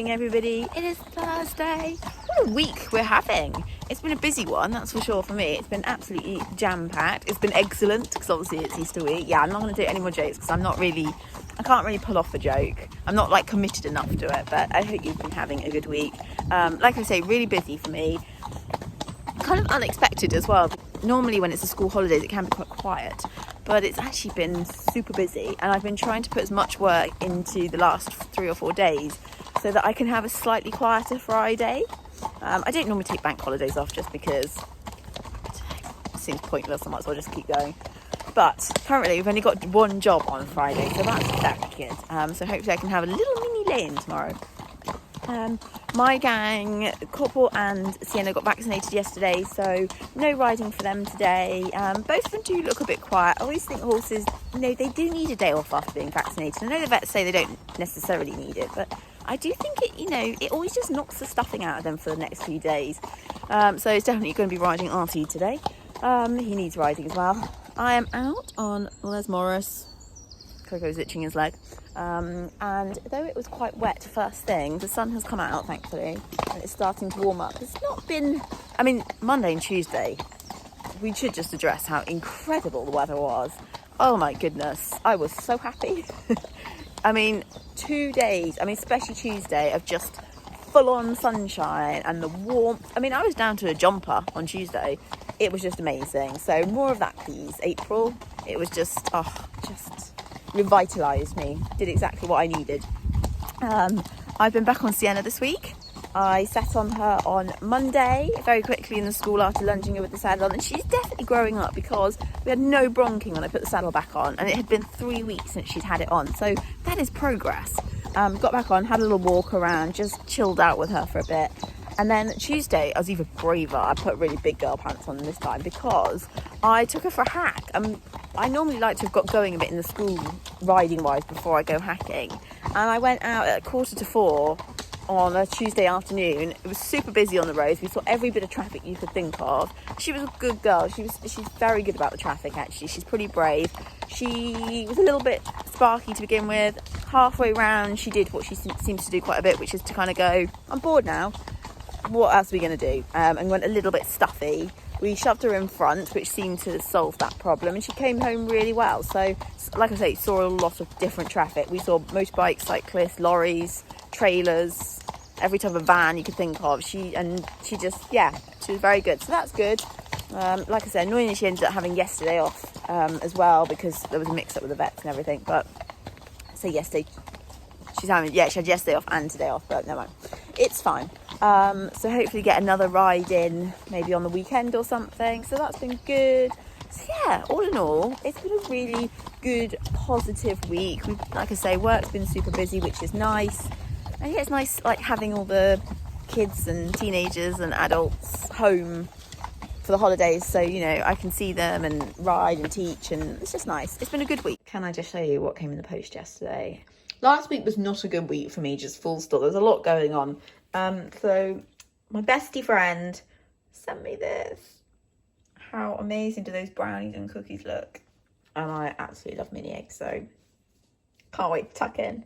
morning, everybody. It is Thursday. What a week we're having. It's been a busy one, that's for sure for me. It's been absolutely jam-packed. It's been excellent because obviously it's Easter week. Yeah, I'm not going to do any more jokes because I can't really pull off a joke. I'm not like committed enough to it, but I hope you've been having a good week. Like I say, really busy for me. Kind of unexpected as well. Normally when it's the school holidays, it can be quite quiet. But it's actually been super busy, and I've been trying to put as much work into the last 3 or 4 days so that I can have a slightly quieter Friday. I don't normally take bank holidays off just because it seems pointless. I might as well just keep going. But currently we've only got one job on Friday, so that's very good. So hopefully I can have a little mini lay-in tomorrow. My gang, Corporal and Sienna, got vaccinated yesterday, so no riding for them today. Both of them do look a bit quiet. I always think horses, they do need a day off after being vaccinated. I know the vets say they don't necessarily need it, but I do think it always just knocks the stuffing out of them for the next few days. So it's definitely going to be riding Artie today. He needs riding as well. I am out on Les Morris. Coco's itching his leg. And though it was quite wet first thing, the sun has come out, thankfully, and it's starting to warm up. It's not been, Monday and Tuesday, we should just address how incredible the weather was. Oh my goodness, I was so happy. 2 days, especially Tuesday, of just full-on sunshine and the warmth. I was down to a jumper on Tuesday. It was just amazing. So more of that, please. April, it was just revitalised me, did exactly what I needed. I've been back on Sienna this week. I sat on her on Monday very quickly in the school after lunging her with the saddle on, and she's definitely growing up because we had no bronking when I put the saddle back on, and it had been 3 weeks since she'd had it on, so that is progress. Got back on, had a little walk around, just chilled out with her for a bit. And then Tuesday, I was even braver. I put really big girl pants on this time because I took her for a hack. I normally like to have got going a bit in the school riding-wise before I go hacking. And I went out at 3:45 on a Tuesday afternoon. It was super busy on the roads. We saw every bit of traffic you could think of. She was a good girl. She's very good about the traffic, actually. She's pretty brave. She was a little bit sparky to begin with. Halfway round, she did what she seems to do quite a bit, which is to kind of go, I'm bored now. What else are we going to do? And went a little bit stuffy. We shoved her in front, which seemed to solve that problem, and she came home really well. So, like I say, saw a lot of different traffic. We saw motorbikes, cyclists, lorries, trailers, every type of van you could think of. She was very good. So that's good. Like I said, annoyingly, she ended up having yesterday off as well because there was a mix-up with the vets and everything. But so yesterday, she had yesterday off and today off, but never mind. It's fine. So hopefully get another ride in maybe on the weekend or something. So that's been good. So yeah, all in all, it's been a really good, positive week. Like I say, work's been super busy, which is nice. And yeah, it's nice like having all the kids and teenagers and adults home for the holidays. So, I can see them and ride and teach, and it's just nice. It's been a good week. Can I just show you what came in the post yesterday? Last week was not a good week for me, just full stop. There's a lot going on. So my bestie friend sent me this. How amazing do those brownies and cookies look? And I absolutely love mini eggs, so can't wait to tuck in.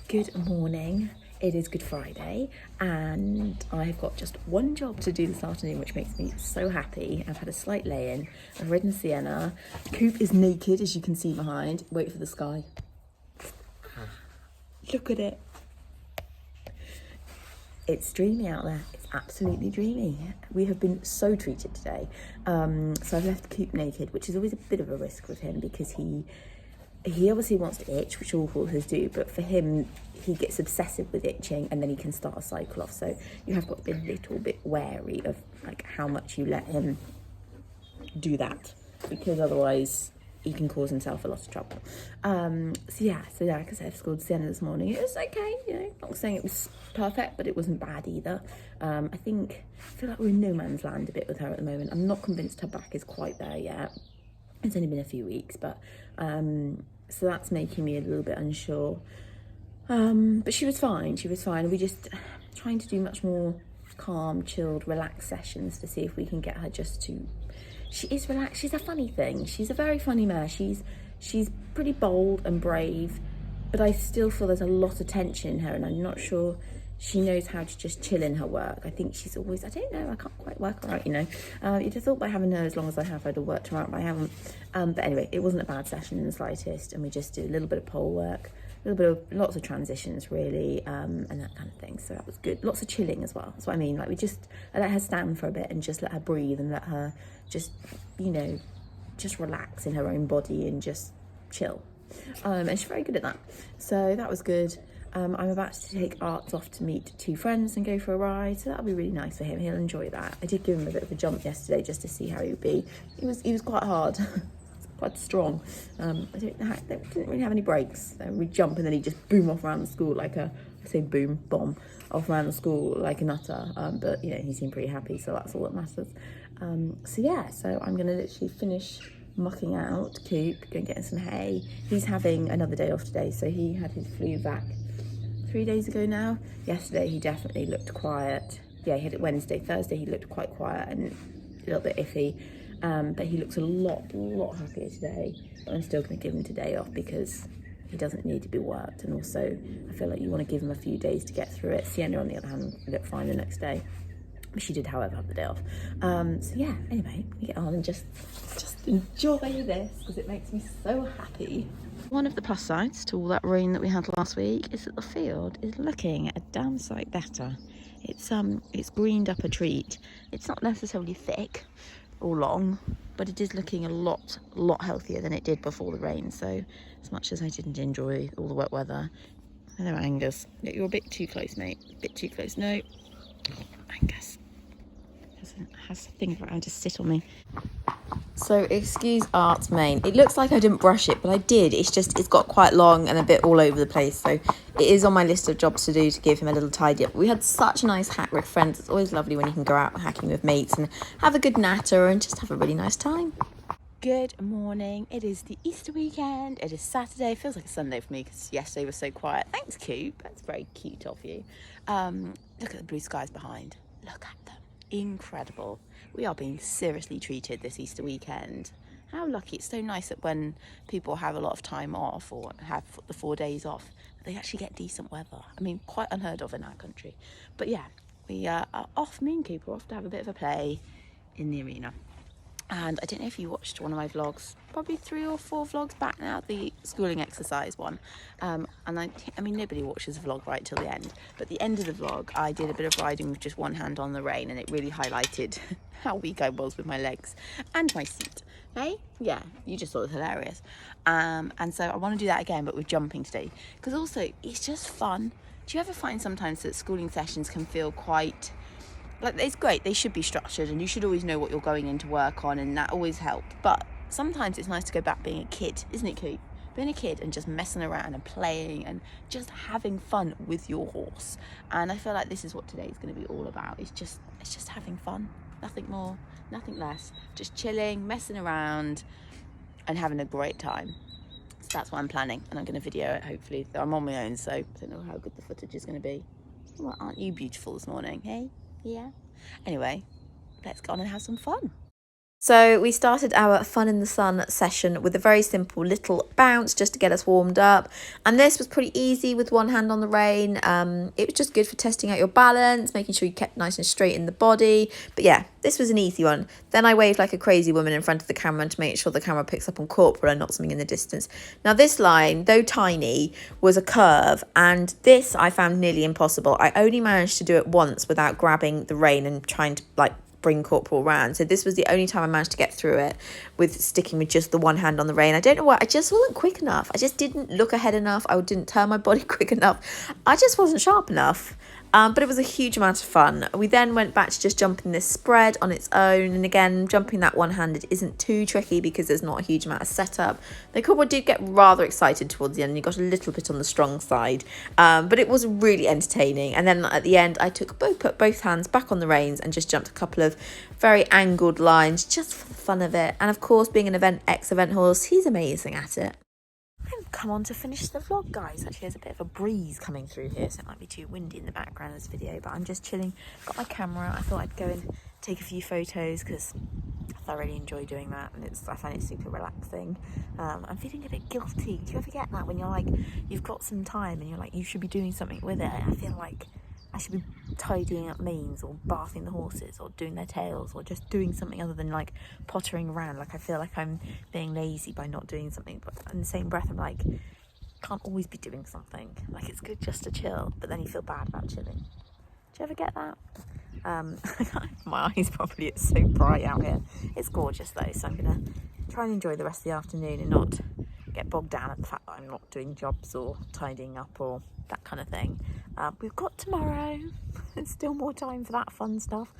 Good morning. It is Good Friday and I've got just one job to do this afternoon, which makes me so happy. I've had a slight lay-in. I've ridden Sienna. Coop is naked, as you can see behind. Wait for the sky. Look at it. It's dreamy out there. It's absolutely dreamy. We have been so treated today. So I've left Coop naked, which is always a bit of a risk with him because he obviously wants to itch, which all horses do, but for him, he gets obsessive with itching and then he can start a cycle off. So you have got to be a little bit wary of like how much you let him do that, because otherwise he can cause himself a lot of trouble. So like I said, I scored Sienna this morning. It was okay, you know, not saying it was perfect, but it wasn't bad either. I feel like we're in no man's land a bit with her at the moment. I'm not convinced her back is quite there yet. It's only been a few weeks, but so that's making me a little bit unsure. But she was fine. We just trying to do much more calm, chilled, relaxed sessions to see if we can get her just to. She is relaxed. She's a funny thing. She's a very funny mare. She's pretty bold and brave, but I still feel there's a lot of tension in her, and I'm not sure she knows how to just chill in her work. I think she's always, I don't know, I can't quite work her out, you know. You'd have thought by having her as long as I have, I'd have worked her out, but I haven't. But anyway, it wasn't a bad session in the slightest, and we just did a little bit of pole work, lots of transitions really, and that kind of thing. So that was good. Lots of chilling as well. That's what I mean. Like I let her stand for a bit and just let her breathe and let her just, you know, just relax in her own body and just chill. And she's very good at that. So that was good. I'm about to take Arts off to meet 2 friends and go for a ride, so that'll be really nice for him. He'll enjoy that. I did give him a bit of a jump yesterday just to see how he would be. He was quite hard, quite strong. They didn't really have any brakes. So we'd jump and then he'd just boom off around the school like bomb off around the school like a nutter. But you know, he seemed pretty happy, so that's all that matters. So I'm gonna literally finish mucking out Coop, go and get him some hay. He's having another day off today, so he had his flu vac 3 days ago now. Yesterday he definitely looked quiet. Yeah, he had it Wednesday. Thursday he looked quite quiet and a little bit iffy, but he looks a lot happier today. But I'm still going to give him today off because he doesn't need to be worked, and also I feel like you want to give him a few days to get through it. Sienna on the other hand looked fine the next day. She did, however, have the day off. Anyway, we get on and just enjoy this because it makes me so happy. One of the plus sides to all that rain that we had last week is that the field is looking a damn sight better. It's greened up a treat. It's not necessarily thick or long, but it is looking a lot healthier than it did before the rain. So as much as I didn't enjoy all the wet weather, hello Angus, you're a bit too close, mate. A bit too close. No, Angus has a thing around to sit on me. So excuse Art's mane. It looks like I didn't brush it, but I did. It's got quite long and a bit all over the place. So it is on my list of jobs to do to give him a little tidy up. We had such a nice hack with friends. It's always lovely when you can go out hacking with mates and have a good natter and just have a really nice time. Good morning. It is the Easter weekend. It is Saturday. It feels like a Sunday for me because yesterday was so quiet. Thanks, Coop. That's very cute of you. Look at the blue skies behind. Look at them. Incredible. We are being seriously treated this Easter weekend. How lucky. It's so nice that when people have a lot of time off or have the 4 days off, they actually get decent weather. I mean, quite unheard of in our country. But yeah, we are off. Me and Coop are off to have a bit of a play in the arena. And I don't know if you watched one of my vlogs, probably 3 or 4 vlogs back now, the schooling exercise one. And I mean, nobody watches a vlog right till the end. But at the end of the vlog, I did a bit of riding with just one hand on the rein, and it really highlighted how weak I was with my legs and my seat. Hey? Yeah, you just thought it was hilarious. And so I want to do that again, but with jumping today. Because also, it's just fun. Do you ever find sometimes that schooling sessions can feel quite... Like, it's great, they should be structured and you should always know what you're going in to work on, and that always helped. But sometimes it's nice to go back being a kid, isn't it, Coop? Being a kid and just messing around and playing and just having fun with your horse. And I feel like this is what today is going to be all about. It's just having fun. Nothing more, nothing less. Just chilling, messing around and having a great time. So that's what I'm planning, and I'm going to video it, hopefully. I'm on my own, so I don't know how good the footage is going to be. Well, aren't you beautiful this morning, hey? Yeah. Anyway, let's go on and have some fun. So we started our Fun in the Sun session with a very simple little bounce just to get us warmed up. And this was pretty easy with one hand on the rein. It was just good for testing out your balance, making sure you kept nice and straight in the body. But yeah, this was an easy one. Then I waved like a crazy woman in front of the camera to make sure the camera picks up on corporal and not something in the distance. Now this line, though tiny, was a curve. And this I found nearly impossible. I only managed to do it once without grabbing the rein and trying to bring corporal round. So this was the only time I managed to get through it with sticking with just the one hand on the rein. I don't know why, I just wasn't quick enough. I just didn't look ahead enough. I didn't turn my body quick enough. I just wasn't sharp enough. but it was a huge amount of fun. We then went back to just jumping this spread on its own, and again, jumping that one-handed isn't too tricky because there's not a huge amount of setup. The couple did get rather excited towards the end, and you got a little bit on the strong side, but it was really entertaining. And then at the end, I put both hands back on the reins and just jumped a couple of very angled lines just for the fun of it. And of course, being an ex-event horse, he's amazing at it. Come on to finish the vlog, guys. Actually, there's a bit of a breeze coming through here, so it might be too windy in the background of this video, but I'm just chilling. Got my camera. I thought I'd go and take a few photos because I thoroughly enjoy doing that, and I find it super relaxing. I'm feeling a bit guilty. Do you ever get that when you're like, you've got some time and you're like, you should be doing something with it? I feel like I should be tidying up manes or bathing the horses or doing their tails or just doing something other than like pottering around. Like I feel like I'm being lazy by not doing something, but in the same breath I'm like, can't always be doing something. Like it's good just to chill, but then you feel bad about chilling. Do you ever get that? My eyes probably, it's so bright out here. It's gorgeous though, so I'm gonna try and enjoy the rest of the afternoon and not get bogged down at the fact that I'm not doing jobs or tidying up or that kind of thing. We've got tomorrow. There's still more time for that fun stuff.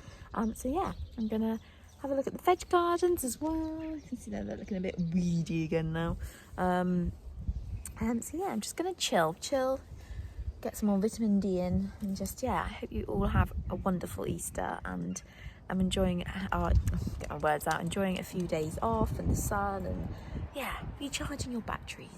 So yeah, I'm gonna have a look at the veg gardens as well. You can see they're looking a bit weedy again now. So yeah, I'm just gonna chill, get some more vitamin D in, and just, yeah, I hope you all have a wonderful Easter, and I'm enjoying get my words out, enjoying a few days off and the sun, and yeah, recharging your batteries.